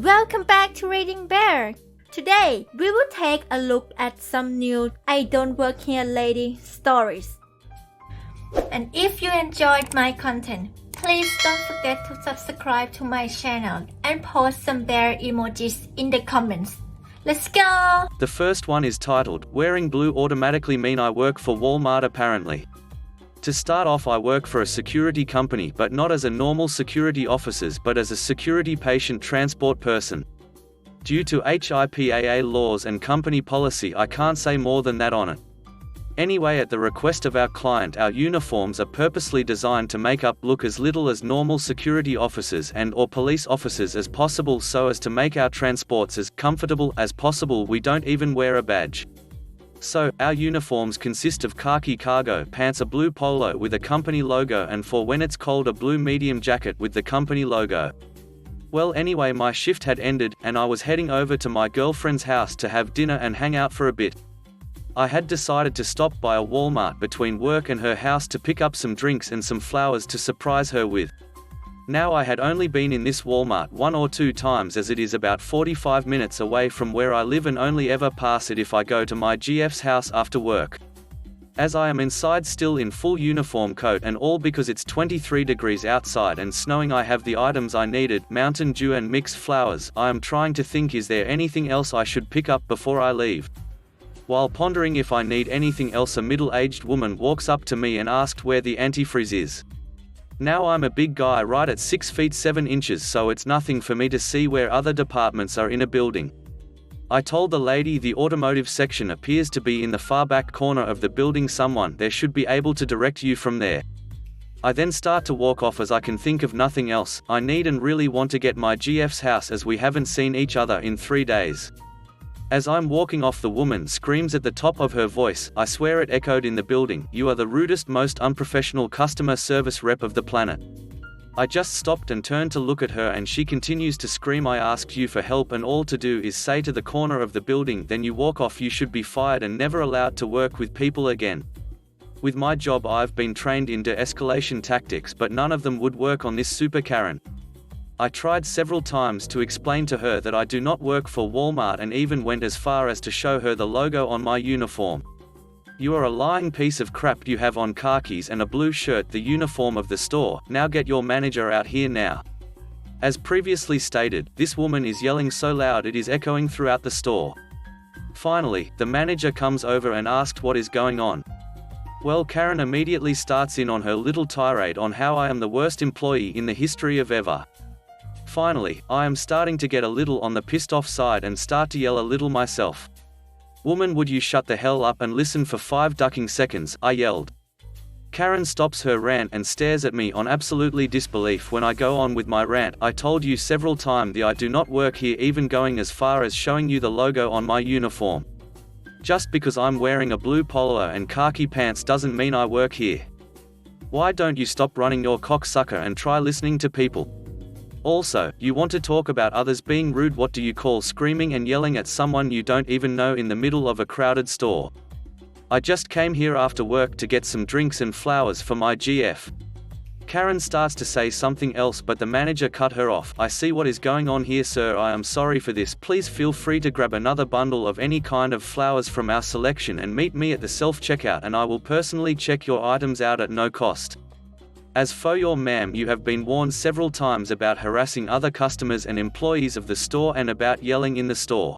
Welcome back to Reading Bear. Today, we will take a look at some new I Don't Work Here Lady stories. And if you enjoyed my content, please don't forget to subscribe to my channel and post some bear emojis in the comments. Let's go! The first one is titled, Wearing Blue Automatically Mean I Work for Walmart Apparently. To start off, I work for a security company, but not as a normal security officers but as a security patient transport person. Due to HIPAA laws and company policy, I can't say more than that on it. Anyway, at the request of our client, our uniforms are purposely designed to make up look as little as normal security officers and or police officers as possible so as to make our transports as comfortable as possible. We don't even wear a badge. So, our uniforms consist of khaki cargo pants, a blue polo with a company logo, and for when it's cold, a blue medium jacket with the company logo. Well, anyway, my shift had ended, and I was heading over to my girlfriend's house to have dinner and hang out for a bit. I had decided to stop by a Walmart between work and her house to pick up some drinks and some flowers to surprise her with. Now, I had only been in this Walmart 1 or 2 times, as it is about 45 minutes away from where I live, and only ever pass it if I go to my GF's house after work. As I am inside still in full uniform, coat and all, because it's 23 degrees outside and snowing, I have the items I needed: Mountain Dew and mixed flowers. I am trying to think, is there anything else I should pick up before I leave? While pondering if I need anything else, a middle-aged woman walks up to me and asked where the antifreeze is. Now, I'm a big guy, right at 6 feet 7 inches, so it's nothing for me to see where other departments are in a building. I told the lady the automotive section appears to be in the far back corner of the building. Someone there should be able to direct you from there. I then start to walk off as I can think of nothing else I need and really want to get my GF's house, as we haven't seen each other in 3 days. As I'm walking off, the woman screams at the top of her voice, I swear it echoed in the building, "You are the rudest, most unprofessional customer service rep of the planet." I just stopped and turned to look at her, and she continues to scream, "I asked you for help, and all to do is say to the corner of the building, then you walk off. You should be fired and never allowed to work with people again." With my job, I've been trained in de-escalation tactics, but none of them would work on this super Karen. I tried several times to explain to her that I do not work for Walmart, and even went as far as to show her the logo on my uniform. "You are a lying piece of crap. You have on khakis and a blue shirt, the uniform of the store. Now get your manager out here now." As previously stated, this woman is yelling so loud it is echoing throughout the store. Finally, the manager comes over and asked what is going on. Well, Karen immediately starts in on her little tirade on how I am the worst employee in the history of ever. Finally, I am starting to get a little on the pissed off side and start to yell a little myself. "Woman, would you shut the hell up and listen for 5 ducking seconds?" I yelled. Karen stops her rant and stares at me on absolutely disbelief when I go on with my rant. "I told you several times that I do not work here, even going as far as showing you the logo on my uniform. Just because I'm wearing a blue polo and khaki pants doesn't mean I work here. Why don't you stop running your cocksucker and try listening to people? Also, you want to talk about others being rude? What do you call screaming and yelling at someone you don't even know in the middle of a crowded store? I just came here after work to get some drinks and flowers for my GF." Karen starts to say something else, but the manager cut her off. "I see what is going on here, sir. I am sorry for this. Please feel free to grab another bundle of any kind of flowers from our selection and meet me at the self-checkout, and I will personally check your items out at no cost. As for your ma'am, you have been warned several times about harassing other customers and employees of the store and about yelling in the store.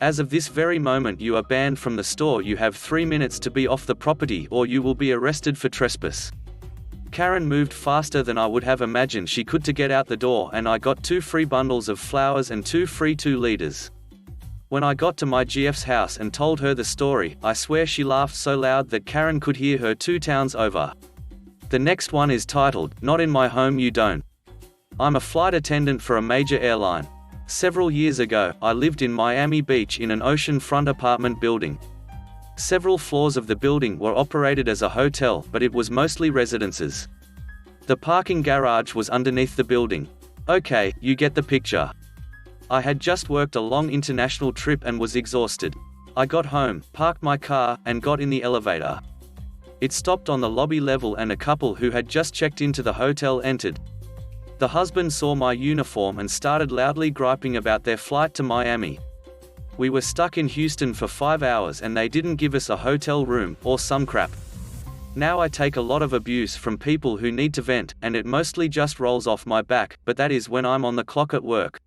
As of this very moment, you are banned from the store. You have 3 minutes to be off the property, or you will be arrested for trespass." Karen moved faster than I would have imagined she could to get out the door, and I got 2 free bundles of flowers and 2 free 2-liters. When I got to my GF's house and told her the story, I swear she laughed so loud that Karen could hear her 2 towns over. The next one is titled, Not in My Home You Don't. I'm a flight attendant for a major airline. Several years ago, I lived in Miami Beach in an oceanfront apartment building. Several floors of the building were operated as a hotel, but it was mostly residences. The parking garage was underneath the building. Okay, you get the picture. I had just worked a long international trip and was exhausted. I got home, parked my car, and got in the elevator. It stopped on the lobby level, and a couple who had just checked into the hotel entered. The husband saw my uniform and started loudly griping about their flight to Miami. We were stuck in Houston for 5 hours and they didn't give us a hotel room, or some crap. Now I take a lot of abuse from people who need to vent, and it mostly just rolls off my back, but that is when I'm on the clock at work.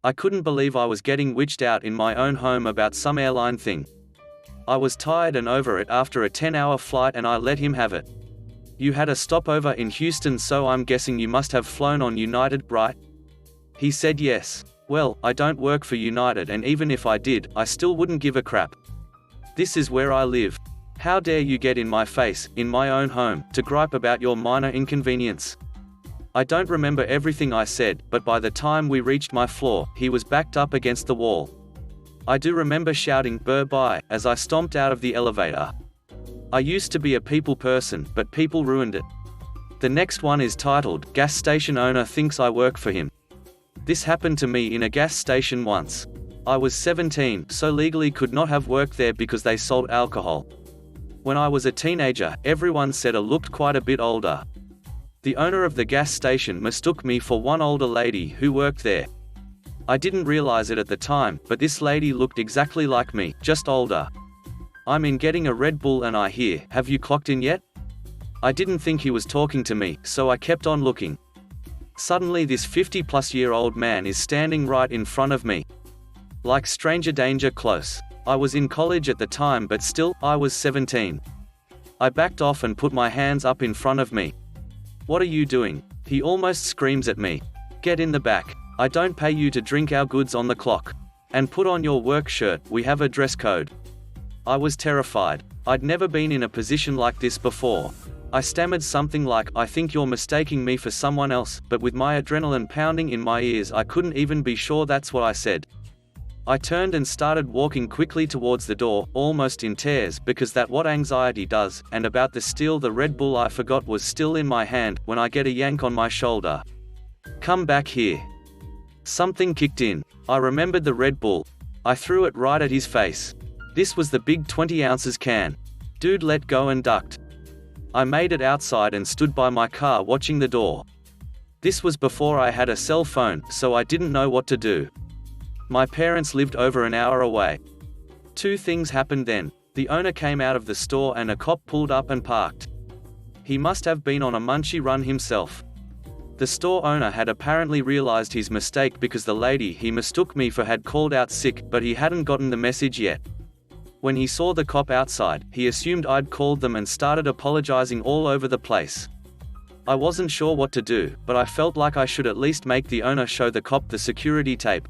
I couldn't believe I was getting witched out in my own home about some airline thing. I was tired and over it after a 10-hour flight and I let him have it. You had a stopover in Houston, so I'm guessing you must have flown on United, right? He said yes. Well, I don't work for United, and even if I did, I still wouldn't give a crap. This is where I live. How dare you get in my face, in my own home, to gripe about your minor inconvenience? I don't remember everything I said, but by the time we reached my floor, he was backed up against the wall. I do remember shouting "Brr, bye" as I stomped out of the elevator. I used to be a people person, but people ruined it. The next one is titled, Gas Station Owner Thinks I Work for Him. This happened to me in a gas station once. I was 17, so legally could not have worked there because they sold alcohol. When I was a teenager, everyone said I looked quite a bit older. The owner of the gas station mistook me for one older lady who worked there. I didn't realize it at the time, but this lady looked exactly like me, just older. I'm in getting a Red Bull and I hear, "Have you clocked in yet?" I didn't think he was talking to me, so I kept on looking. Suddenly this 50-plus-year-old man is standing right in front of me. Like stranger danger close. I was in college at the time, but still, I was 17. I backed off and put my hands up in front of me. "What are you doing?" He almost screams at me. "Get in the back. I don't pay you to drink our goods on the clock. And put on your work shirt, we have a dress code." I was terrified. I'd never been in a position like this before. I stammered something like, "I think you're mistaking me for someone else," but with my adrenaline pounding in my ears I couldn't even be sure that's what I said. I turned and started walking quickly towards the door, almost in tears because that's what anxiety does, and about to steal the Red Bull I forgot was still in my hand, when I get a yank on my shoulder. "Come back here." Something kicked in. I remembered the Red Bull. I threw it right at his face. This was the big 20 ounces can. Dude let go and ducked. I made it outside and stood by my car watching the door. This was before I had a cell phone, so I didn't know what to do. My parents lived over an hour away. Two things happened then. The owner came out of the store and a cop pulled up and parked. He must have been on a munchie run himself. The store owner had apparently realized his mistake because the lady he mistook me for had called out sick, but he hadn't gotten the message yet. When he saw the cop outside, he assumed I'd called them and started apologizing all over the place. I wasn't sure what to do, but I felt like I should at least make the owner show the cop the security tape.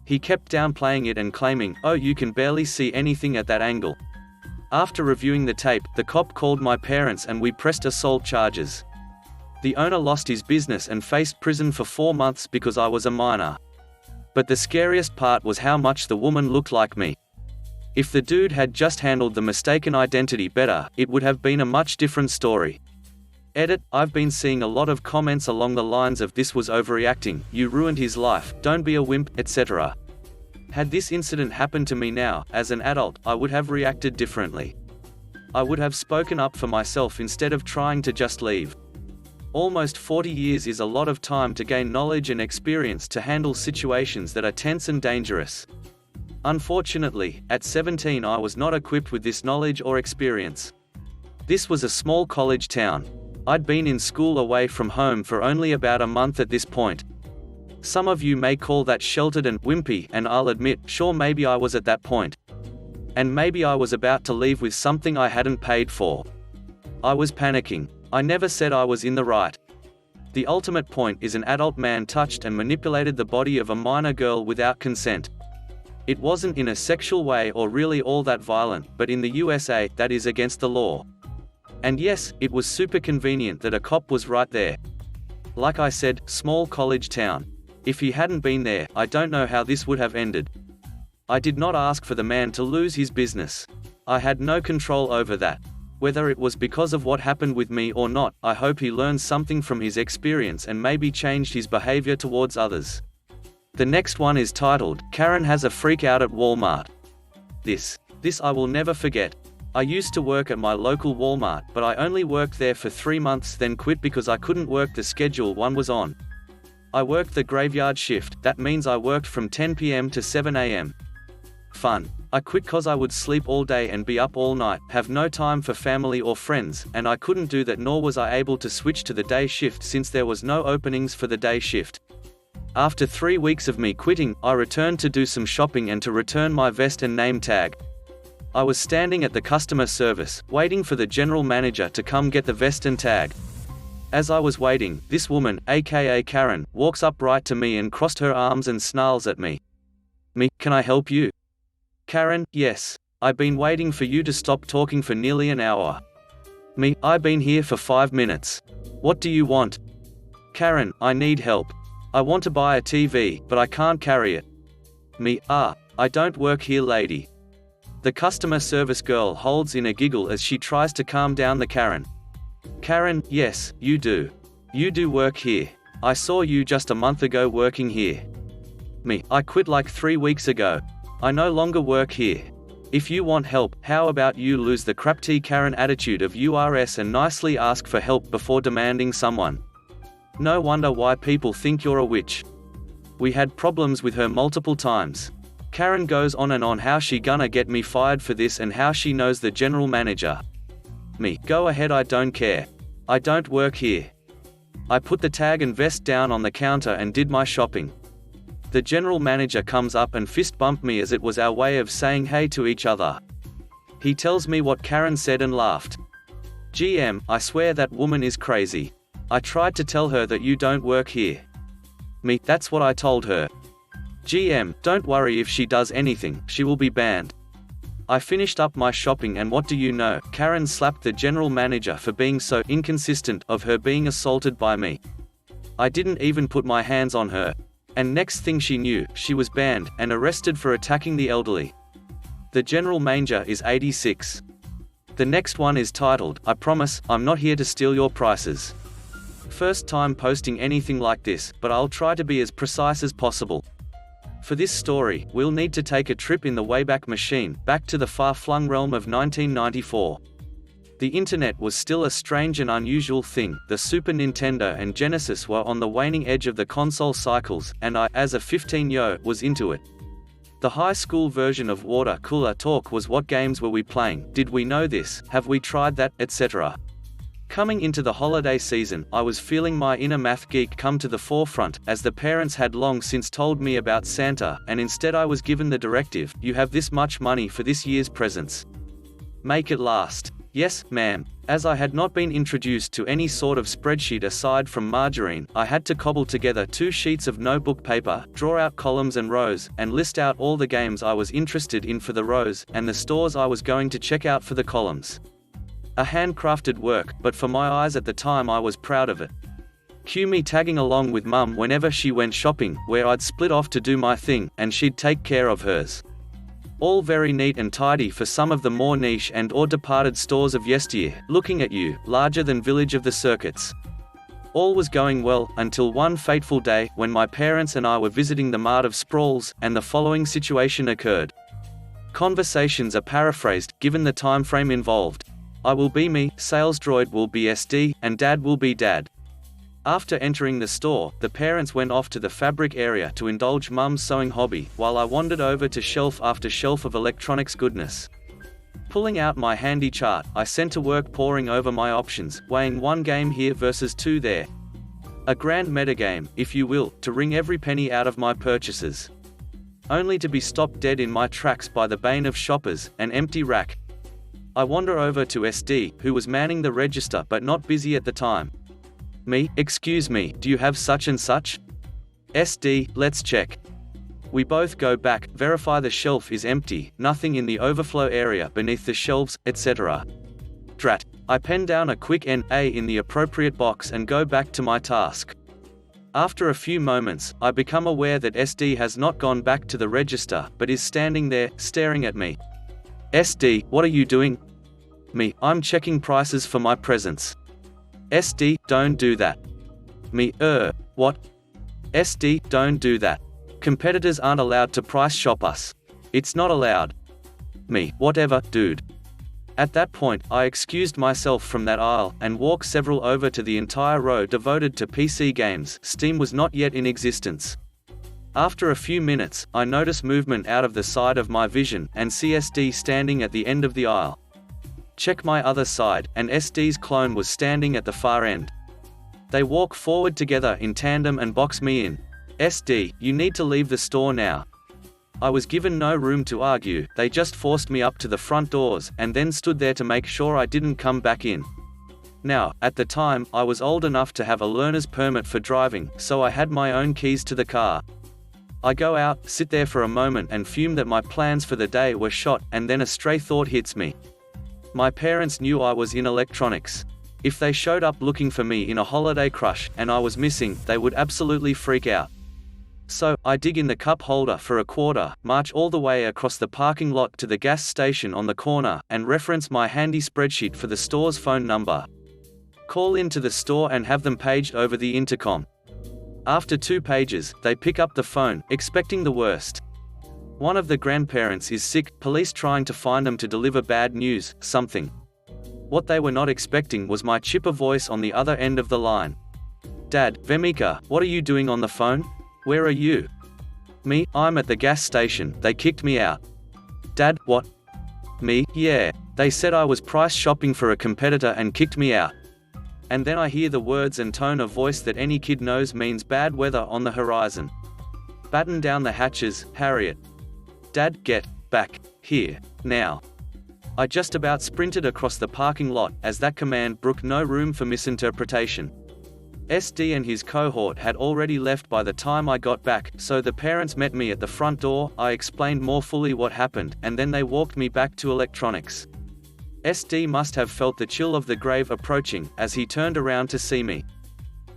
He kept downplaying it and claiming, "Oh, you can barely see anything at that angle." After reviewing the tape, the cop called my parents and we pressed assault charges. The owner lost his business and faced prison for 4 months because I was a minor. But the scariest part was how much the woman looked like me. If the dude had just handled the mistaken identity better, it would have been a much different story. Edit, I've been seeing a lot of comments along the lines of "this was overreacting, you ruined his life, don't be a wimp," etc. Had this incident happened to me now, as an adult, I would have reacted differently. I would have spoken up for myself instead of trying to just leave. Almost 40 years is a lot of time to gain knowledge and experience to handle situations that are tense and dangerous. Unfortunately, at 17 I was not equipped with this knowledge or experience. This was a small college town. I'd been in school away from home for only about a month at this point. Some of you may call that sheltered and wimpy, and I'll admit, sure, maybe I was at that point. And maybe I was about to leave with something I hadn't paid for. I was panicking. I never said I was in the right. The ultimate point is an adult man touched and manipulated the body of a minor girl without consent. It wasn't in a sexual way or really all that violent, but in the USA, that is against the law. And yes, it was super convenient that a cop was right there. Like I said, small college town. If he hadn't been there, I don't know how this would have ended. I did not ask for the man to lose his business. I had no control over that. Whether it was because of what happened with me or not, I hope he learned something from his experience and maybe changed his behavior towards others. The next one is titled, Karen Has a Freak Out at Walmart. This I will never forget. I used to work at my local Walmart, but I only worked there for 3 months then quit because I couldn't work the schedule one was on. I worked the graveyard shift, that means I worked from 10 p.m. to 7 a.m. Fun. I quit cause I would sleep all day and be up all night, have no time for family or friends, and I couldn't do that, nor was I able to switch to the day shift since there was no openings for the day shift. After 3 weeks of me quitting, I returned to do some shopping and to return my vest and name tag. I was standing at the customer service, waiting for the general manager to come get the vest and tag. As I was waiting, this woman, aka Karen, walks up right to me and crossed her arms and snarls at me. Me, can I help you? Karen, yes. I've been waiting for you to stop talking for nearly an hour. Me, I've been here for 5 minutes. What do you want? Karen, I need help. I want to buy a TV, but I can't carry it. Me, I don't work here, lady. The customer service girl holds in a giggle as she tries to calm down the Karen. Karen, yes, you do. You do work here. I saw you just a month ago working here. Me, I quit like 3 weeks ago. I no longer work here. If you want help, how about you lose the crapty Karen attitude of yours and nicely ask for help before demanding someone. No wonder why people think you're a witch. We had problems with her multiple times. Karen goes on and on how she gonna get me fired for this and how she knows the general manager. Me, go ahead, I don't care. I don't work here. I put the tag and vest down on the counter and did my shopping. The general manager comes up and fist bumped me as it was our way of saying hey to each other. He tells me what Karen said and laughed. GM, I swear that woman is crazy. I tried to tell her that you don't work here. Me, that's what I told her. GM, don't worry, if she does anything, she will be banned. I finished up my shopping and what do you know, Karen slapped the general manager for being so inconsistent of her being assaulted by me. I didn't even put my hands on her. And next thing she knew, she was banned and arrested for attacking the elderly. The general manager is 86. The next one is titled, I promise, I'm not here to steal your prices. First time posting anything like this, but I'll try to be as precise as possible. For this story, we'll need to take a trip in the Wayback Machine, back to the far-flung realm of 1994. The internet was still a strange and unusual thing. The Super Nintendo and Genesis were on the waning edge of the console cycles, and I, as a 15-year-old, was into it. The high school version of Water Cooler Talk was what games were we playing, did we know this, have we tried that, etc. Coming into the holiday season, I was feeling my inner math geek come to the forefront, as the parents had long since told me about Santa, and instead I was given the directive, you have this much money for this year's presents. Make it last. Yes, ma'am. As I had not been introduced to any sort of spreadsheet aside from margarine, I had to cobble together 2 sheets of notebook paper, draw out columns and rows, and list out all the games I was interested in for the rows, and the stores I was going to check out for the columns. A handcrafted work, but for my eyes at the time I was proud of it. Cue me tagging along with mum whenever she went shopping, where I'd split off to do my thing, and she'd take care of hers. All very neat and tidy for some of the more niche and or departed stores of yesteryear, looking at you, larger than Village of the Circuits. All was going well, until one fateful day, when my parents and I were visiting the Mart of Sprawls, and the following situation occurred. Conversations are paraphrased, given the time frame involved. I will be me, sales droid will be SD, and dad will be dad. After entering the store, the parents went off to the fabric area to indulge mum's sewing hobby, while I wandered over to shelf after shelf of electronics goodness. Pulling out my handy chart, I set to work poring over my options, weighing 1 game here versus 2 there. A grand metagame, if you will, to wring every penny out of my purchases. Only to be stopped dead in my tracks by the bane of shoppers, an empty rack. I wander over to SD, who was manning the register but not busy at the time. Me, excuse me, do you have such and such? SD, let's check. We both go back, verify the shelf is empty, nothing in the overflow area beneath the shelves, etc. Drat. I pen down a quick NA in the appropriate box and go back to my task. After a few moments, I become aware that SD has not gone back to the register, but is standing there, staring at me. SD, what are you doing? Me, I'm checking prices for my presents. SD, don't do that. Me, what? SD, don't do that. Competitors aren't allowed to price shop us. It's not allowed. Me, whatever, dude. At that point, I excused myself from that aisle, and walked several over to the entire row devoted to PC games. Steam was not yet in existence. After a few minutes, I notice movement out of the side of my vision, and see SD standing at the end of the aisle. Check my other side, and SD's clone was standing at the far end. They walk forward together in tandem and box me in. SD, you need to leave the store now. I was given no room to argue, they just forced me up to the front doors, and then stood there to make sure I didn't come back in. Now, at the time, I was old enough to have a learner's permit for driving, so I had my own keys to the car. I go out, sit there for a moment and fume that my plans for the day were shot, and then a stray thought hits me. My parents knew I was in electronics. If they showed up looking for me in a holiday crush, and I was missing, they would absolutely freak out. So, I dig in the cup holder for a quarter, march all the way across the parking lot to the gas station on the corner, and reference my handy spreadsheet for the store's phone number. Call into the store and have them paged over the intercom. After 2 pages, they pick up the phone, expecting the worst. One of the grandparents is sick, police trying to find them to deliver bad news, something. What they were not expecting was my chipper voice on the other end of the line. Dad, Vemika, what are you doing on the phone? Where are you? Me, I'm at the gas station, they kicked me out. Dad, what? Me, yeah. They said I was price shopping for a competitor and kicked me out. And then I hear the words and tone of voice that any kid knows means bad weather on the horizon. Batten down the hatches, Harriet. Dad, get back here, now. I just about sprinted across the parking lot, as that command brooked no room for misinterpretation. SD and his cohort had already left by the time I got back, so the parents met me at the front door. I explained more fully what happened, and then they walked me back to electronics. SD must have felt the chill of the grave approaching, as he turned around to see me.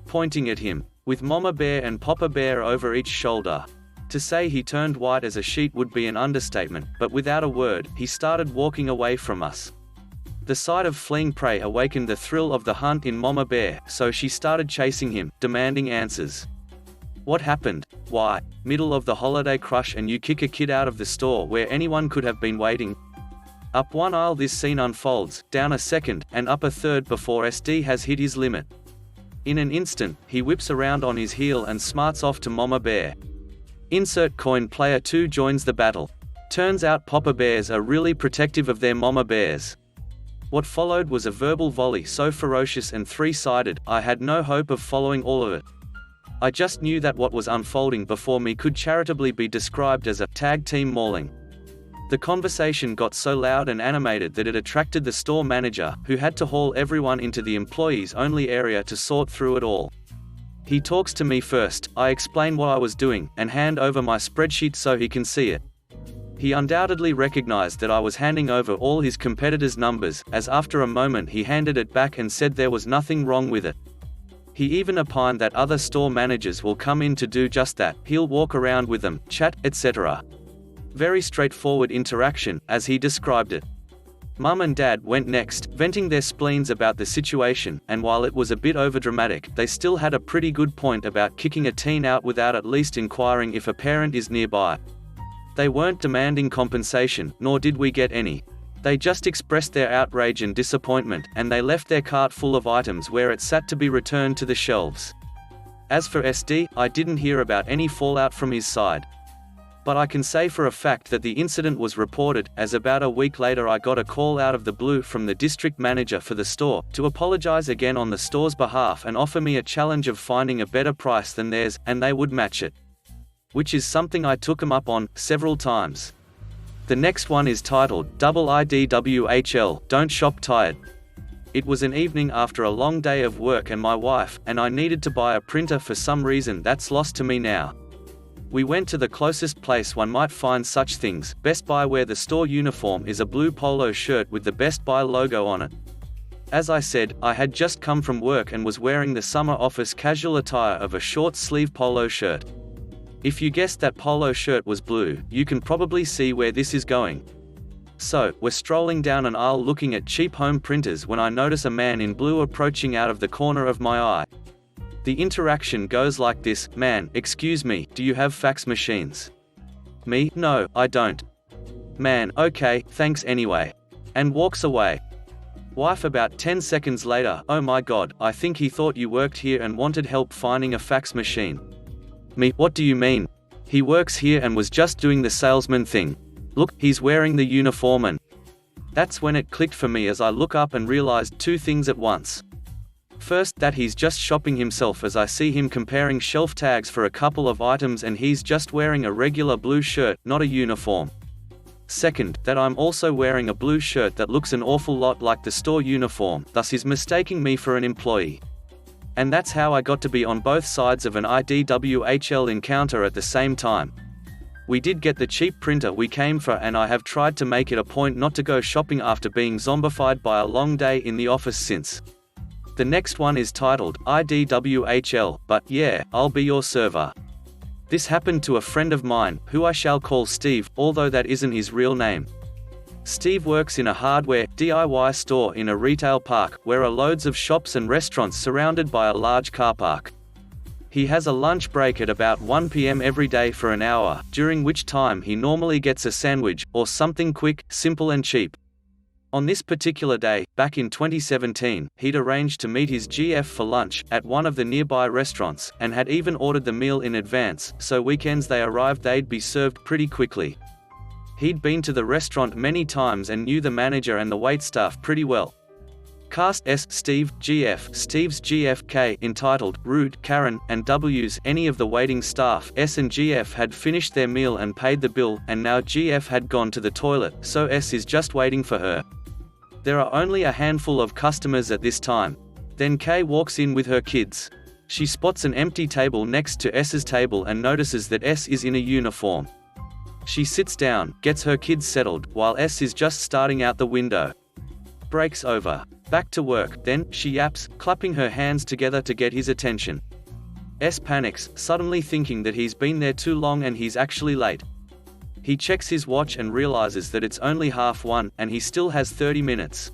Pointing at him, with Mama Bear and Papa Bear over each shoulder. To say he turned white as a sheet would be an understatement, but without a word, he started walking away from us. The sight of fleeing prey awakened the thrill of the hunt in Mama Bear, so she started chasing him, demanding answers. What happened? Why? Middle of the holiday crush and you kick a kid out of the store where anyone could have been waiting? Up one aisle this scene unfolds, down a second, and up a third before SD has hit his limit. In an instant, he whips around on his heel and smarts off to Mama Bear. Insert coin player 2 joins the battle. Turns out Papa Bears are really protective of their Mama Bears. What followed was a verbal volley so ferocious and three-sided, I had no hope of following all of it. I just knew that what was unfolding before me could charitably be described as a tag team mauling. The conversation got so loud and animated that it attracted the store manager, who had to haul everyone into the employees-only area to sort through it all. He talks to me first, I explain what I was doing, and hand over my spreadsheet so he can see it. He undoubtedly recognized that I was handing over all his competitors' numbers, as after a moment he handed it back and said there was nothing wrong with it. He even opined that other store managers will come in to do just that, he'll walk around with them, chat, etc. Very straightforward interaction, as he described it. Mum and Dad went next, venting their spleens about the situation, and while it was a bit overdramatic, they still had a pretty good point about kicking a teen out without at least inquiring if a parent is nearby. They weren't demanding compensation, nor did we get any. They just expressed their outrage and disappointment, and they left their cart full of items where it sat to be returned to the shelves. As for SD, I didn't hear about any fallout from his side. But I can say for a fact that the incident was reported, as about a week later I got a call out of the blue from the district manager for the store, to apologize again on the store's behalf and offer me a challenge of finding a better price than theirs, and they would match it. Which is something I took them up on, several times. The next one is titled, IDWHL, Don't Shop Tired. It was an evening after a long day of work and my wife, and I needed to buy a printer for some reason that's lost to me now. We went to the closest place one might find such things, Best Buy, where the store uniform is a blue polo shirt with the Best Buy logo on it. As I said, I had just come from work and was wearing the summer office casual attire of a short-sleeve polo shirt. If you guessed that polo shirt was blue, you can probably see where this is going. So, we're strolling down an aisle looking at cheap home printers when I notice a man in blue approaching out of the corner of my eye. The interaction goes like this: man, excuse me, do you have fax machines? Me, no, I don't. Man, okay, thanks anyway. and walks away. Wife about 10 seconds later, oh my god, I think he thought you worked here and wanted help finding a fax machine. Me, what do you mean? He works here and was just doing the salesman thing. Look, he's wearing the uniform and... That's when it clicked for me as I look up and realized two things at once. First, that he's just shopping himself as I see him comparing shelf tags for a couple of items and he's just wearing a regular blue shirt, not a uniform. Second, that I'm also wearing a blue shirt that looks an awful lot like the store uniform, thus he's mistaking me for an employee. And that's how I got to be on both sides of an IDWHL encounter at the same time. We did get the cheap printer we came for, and I have tried to make it a point not to go shopping after being zombified by a long day in the office since. The next one is titled IDWHL, but yeah, I'll be your server. This happened to a friend of mine, who I shall call Steve, although that isn't his real name. Steve works in a hardware, DIY store in a retail park, where are loads of shops and restaurants surrounded by a large car park. He has a lunch break at about 1 p.m. every day for an hour, during which time he normally gets a sandwich, or something quick, simple and cheap. On this particular day, back in 2017, he'd arranged to meet his GF for lunch, at one of the nearby restaurants, and had even ordered the meal in advance, so weekends they arrived they'd be served pretty quickly. He'd been to the restaurant many times and knew the manager and the waitstaff pretty well. Cast S. Steve, GF, Steve's GF K, entitled, Rude, Karen, and W's, any of the waiting staff, S and GF had finished their meal and paid the bill, and now GF had gone to the toilet, so S is just waiting for her. There are only a handful of customers at this time. Then K walks in with her kids. She spots an empty table next to S's table and notices that S is in a uniform. She sits down, gets her kids settled, while S is just starting out the window. Breaks over. Back to work, then, she yaps, clapping her hands together to get his attention. S panics, suddenly thinking that he's been there too long and he's actually late. He checks his watch and realizes that it's only 1:30, and he still has 30 minutes.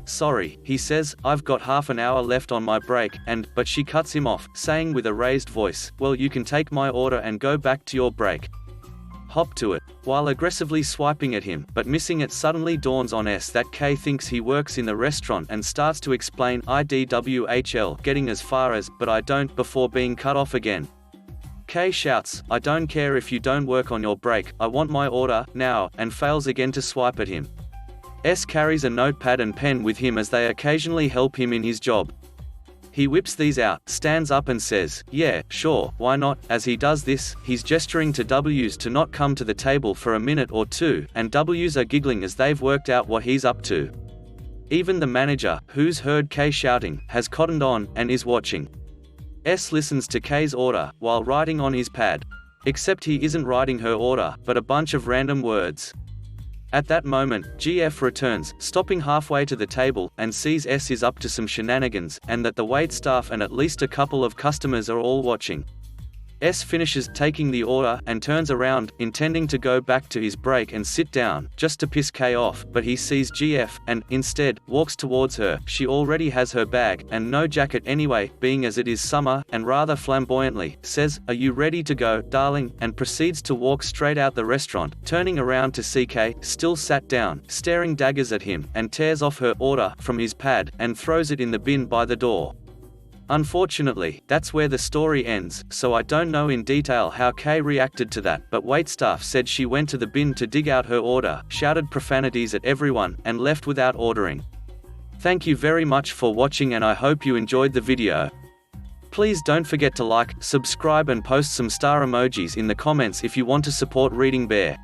Sorry, he says, I've got half an hour left on my break, but she cuts him off, saying with a raised voice, well, you can take my order and go back to your break. Hop to it. While aggressively swiping at him, but missing it, suddenly dawns on S that K thinks he works in the restaurant and starts to explain IDWHL, getting as far as, but I don't, before being cut off again. K shouts, I don't care if you don't work on your break, I want my order, now, and fails again to swipe at him. S carries a notepad and pen with him as they occasionally help him in his job. He whips these out, stands up and says, yeah, sure, why not? As he does this, he's gesturing to W's to not come to the table for a minute or two, and W's are giggling as they've worked out what he's up to. Even the manager, who's heard K shouting, has cottoned on, and is watching. S listens to K's order, while writing on his pad. Except he isn't writing her order, but a bunch of random words. At that moment, GF returns, stopping halfway to the table, and sees S is up to some shenanigans, and that the waitstaff and at least a couple of customers are all watching. S finishes taking the order, and turns around, intending to go back to his break and sit down, just to piss K off, but he sees GF, and, instead, walks towards her. She already has her bag, and no jacket anyway, being as it is summer, and rather flamboyantly, says, are you ready to go, darling, and proceeds to walk straight out the restaurant, turning around to see K, still sat down, staring daggers at him, and tears off her order, from his pad, and throws it in the bin by the door. Unfortunately, that's where the story ends, so I don't know in detail how Kay reacted to that, but waitstaff said she went to the bin to dig out her order, shouted profanities at everyone, and left without ordering. Thank you very much for watching, and I hope you enjoyed the video. Please don't forget to like, subscribe and post some star emojis in the comments if you want to support Reading Bear.